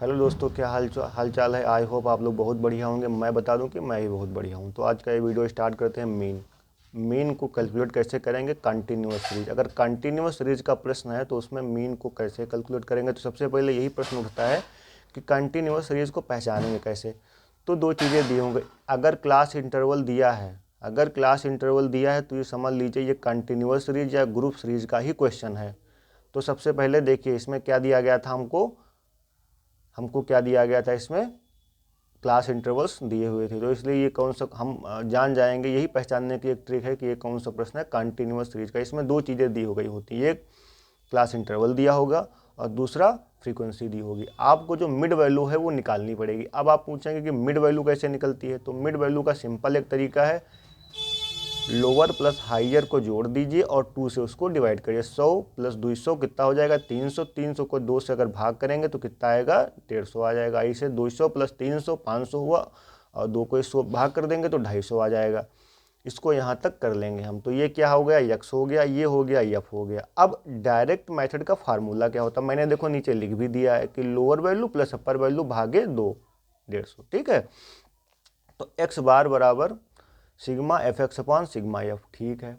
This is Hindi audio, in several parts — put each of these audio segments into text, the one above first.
हेलो दोस्तों, क्या हाल चाल है। आई होप आप लोग बहुत बढ़िया होंगे। मैं बता दूं कि मैं भी बहुत बढ़िया हूं। तो आज का ये वीडियो स्टार्ट करते हैं। मीन को कैलकुलेट कैसे करेंगे कंटिन्यूअस सीरीज। अगर कंटिन्यूअस सीरीज का प्रश्न है तो उसमें मीन को कैसे कैलकुलेट करेंगे। तो सबसे पहले यही प्रश्न उठता है कि कंटिन्यूअस सीरीज को पहचानेंगे कैसे। तो दो चीज़ें दी होंगी। अगर क्लास इंटरवल दिया है तो ये समझ लीजिए ये कंटिन्यूअस सीरीज या ग्रुप सीरीज का ही क्वेश्चन है। तो सबसे पहले देखिए इसमें क्या दिया गया था। हमको क्या दिया गया था, इसमें क्लास इंटरवल्स दिए हुए थे। तो इसलिए ये कौन सा हम जान जाएंगे। यही पहचानने की एक ट्रिक है कि ये कौन सा प्रश्न है कंटिन्यूअस सीरीज का। इसमें दो चीज़ें दी हो गई होती है, एक क्लास इंटरवल दिया होगा और दूसरा फ्रीक्वेंसी दी होगी। आपको जो मिड वैल्यू है वो निकालनी पड़ेगी। अब आप पूछेंगे कि मिड वैल्यू कैसे निकलती है। तो मिड वैल्यू का सिंपल एक तरीका है, लोअर प्लस हाइयर को जोड़ दीजिए और 2 से उसको डिवाइड करिए। 100 प्लस 200 कितना हो जाएगा 300। 300 को 2 से अगर भाग करेंगे तो कितना आएगा 150 आ जाएगा। इसे 200 प्लस 300 500 हुआ और 2 को 100 भाग कर देंगे तो 250 आ जाएगा। इसको यहाँ तक कर लेंगे हम। तो ये क्या हो गया, यक्स हो गया, ये हो गया, यफ हो गया। अब डायरेक्ट मेथड का फार्मूला क्या होता है, मैंने देखो नीचे लिख भी दिया है कि लोअर वैल्यू प्लस अपर वैल्यू भागे 2 150। ठीक है, तो एक्स बार बराबर sigma F x upon sigma F. ठीक है,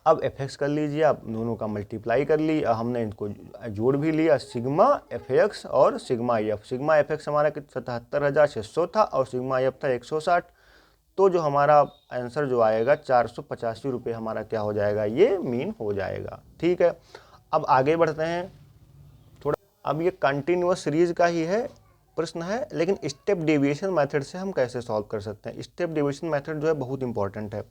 अब एफ एक्स कर लीजिए, आप दोनों का मल्टीप्लाई कर ली। हमने इनको जोड़ भी लिया, सिग्मा एफ एक्स और sigma F. Sigma F x हमारा 77,600 था और सिग्मा एफ था 160। तो जो हमारा आंसर जो आएगा 485 रुपये हमारा क्या हो जाएगा, ये मीन हो जाएगा। ठीक है, अब आगे बढ़ते हैं थोड़ा। अब ये कंटिन्यूअस सीरीज का ही है प्रश्न है, लेकिन स्टेप डेविएशन मेथड से हम कैसे सॉल्व कर सकते हैं। स्टेप डेविएशन मेथड जो है बहुत इंपॉर्टेंट है।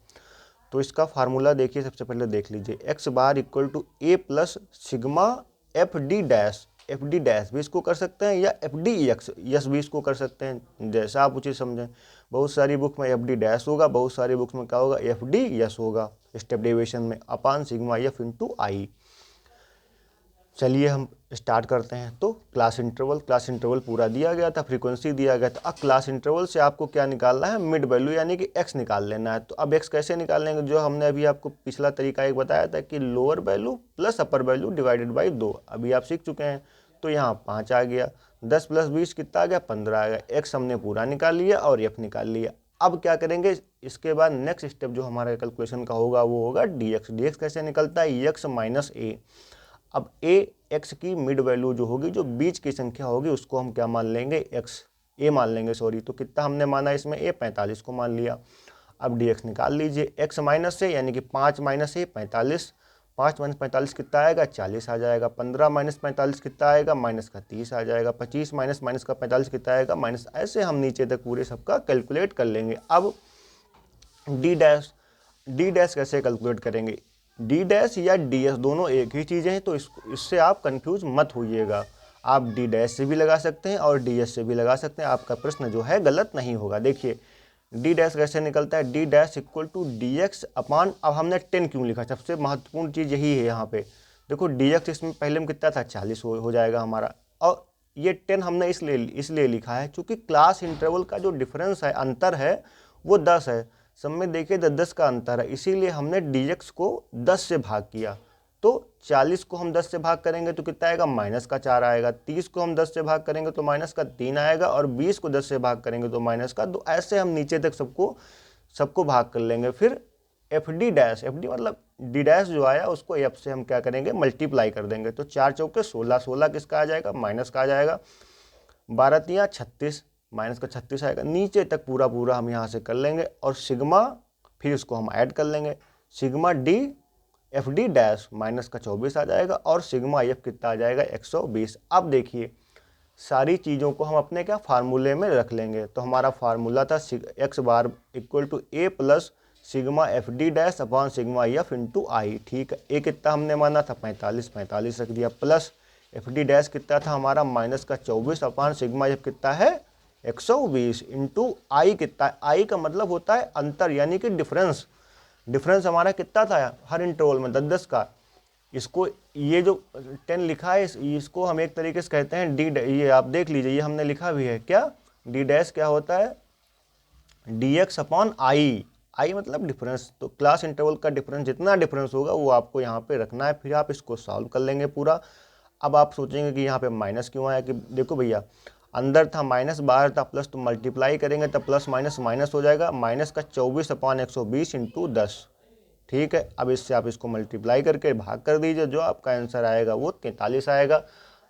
तो इसका फार्मूला देखिए, सबसे पहले देख लीजिए। X bar equal to A plus sigma F D dash. F D dash भी इसको कर सकते हैं या एफ डी एक्स यस भी इसको कर सकते हैं, जैसा आप उचित समझें। बहुत सारी बुक में एफ डी डैश होगा, बहुत सारी बुक्स में क्या होगा एफ डी यस होगा स्टेप डेविएशन में, अपान सिग्मा एफ इंटू आई। चलिए हम स्टार्ट करते हैं। तो क्लास इंटरवल पूरा दिया गया था, फ्रीक्वेंसी दिया गया था। अब क्लास इंटरवल से आपको क्या निकालना है, मिड वैल्यू यानी कि एक्स निकाल लेना है। तो अब एक्स कैसे निकालेंगे, जो हमने अभी आपको पिछला तरीका एक बताया था कि lower value plus upper value divided by 2, अभी आप सीख चुके हैं। तो यहाँ 5 आ गया, 10 प्लस 20 कितना आ गया 15 आ गया। एक्स हमने पूरा निकाल लिया और एफ निकाल लिया। अब क्या करेंगे, इसके बाद नेक्स्ट स्टेप जो हमारा कैलकुलेशन का होगा वो होगा डी एक्स। डी एक्स कैसे निकलता है, एक्स माइनस ए। अब ए एक्स की मिड वैल्यू जो होगी, जो बीच की संख्या होगी, उसको हम क्या मान लेंगे, एक्स ए मान लेंगे, सॉरी। तो कितना हमने माना इसमें, ए 45 को मान लिया। अब डी एक्स निकाल लीजिए, एक्स माइनस से यानी कि 5 माइनस ए 45। 5 माइनस 45 कितना आएगा 40 आ जाएगा। 15 माइनस 45 कितना आएगा माइनस का 30 आ जाएगा। 25 माइनस माइनस का 45 कितना आएगा माइनस। ऐसे हम नीचे तक पूरे सबका कैलकुलेट कर लेंगे। अब डी डैश कैसे कैलकुलेट करेंगे। डी डैश या डी एस दोनों एक ही चीज़ें हैं, तो इससे आप कंफ्यूज मत होइएगा। आप डी डैश से भी लगा सकते हैं और डी एस से भी लगा सकते हैं, आपका प्रश्न जो है गलत नहीं होगा। देखिए डी डैश कैसे निकलता है, D dash equal to D X upon, अब हमने 10 क्यों लिखा, सबसे महत्वपूर्ण चीज़ यही है यहाँ पे। देखो डी एक्स इसमें पहले में कितना था 40 हो जाएगा हमारा, और ये 10 हमने इसलिए लिखा है क्योंकि क्लास इंटरवल का जो डिफरेंस है, अंतर है, वो 10 है। सब में देखिए 10 का अंतर है, इसीलिए हमने dx को 10 से भाग किया। तो 40 को हम 10 से भाग करेंगे तो कितना आएगा माइनस का 4 आएगा। 30 को हम 10 से भाग करेंगे तो माइनस का 3 आएगा और 20 को 10 से भाग करेंगे तो माइनस का 2। ऐसे हम नीचे तक सबको भाग कर लेंगे। फिर F D dash, f D मतलब डी डैश जो आया उसको एफ से हम क्या करेंगे मल्टीप्लाई कर देंगे। तो 4 चौके 16, 16 किसका आ जाएगा माइनस का आ जाएगा। 12 तियाँ 36, माइनस का 36 आएगा। नीचे तक पूरा हम यहाँ से कर लेंगे और सिग्मा फिर इसको हम ऐड कर लेंगे। Sigma D F D dash minus का 24 आ जाएगा और सिग्मा एफ कितना आ जाएगा 120। अब देखिए सारी चीज़ों को हम अपने क्या फार्मूले में रख लेंगे। तो हमारा फार्मूला था X bar equal to A plus sigma F D dash upon sigma F into I. ठीक है, ए कितना हमने माना था 45, 45 रख दिया, प्लस एफ डी डैश कितना था हमारा माइनस का 24 अपॉन सिग्मा एफ कितना है 120 इंटू आई कितना है, आई का मतलब होता है अंतर यानी कि डिफरेंस। डिफरेंस हमारा कितना था हर इंटरवल में 10-10 का। इसको ये जो 10 लिखा है इसको हम एक तरीके से कहते हैं डी, ये आप देख लीजिए ये हमने लिखा भी है क्या, डी डैश क्या होता है डी एक्स अपॉन आई। आई मतलब डिफरेंस। तो क्लास इंटरवल का डिफरेंस जितना डिफरेंस होगा वो आपको यहाँ पे रखना है, फिर आप इसको सॉल्व कर लेंगे पूरा। अब आप सोचेंगे कि यहाँ पे माइनस क्यों आया, कि देखो भैया अंदर था माइनस, बाहर था प्लस, तो मल्टीप्लाई करेंगे तब प्लस माइनस माइनस हो जाएगा, माइनस का 24/120 इंटू 10। ठीक है, अब इससे आप इसको मल्टीप्लाई करके भाग कर दीजिए, जो आपका आंसर आएगा वो 43 आएगा।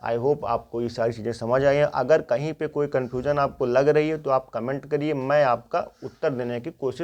आई होप आपको ये सारी चीज़ें समझ आई हैं। अगर कहीं पे कोई कन्फ्यूजन आपको लग रही है तो आप कमेंट करिए, मैं आपका उत्तर देने की कोशिश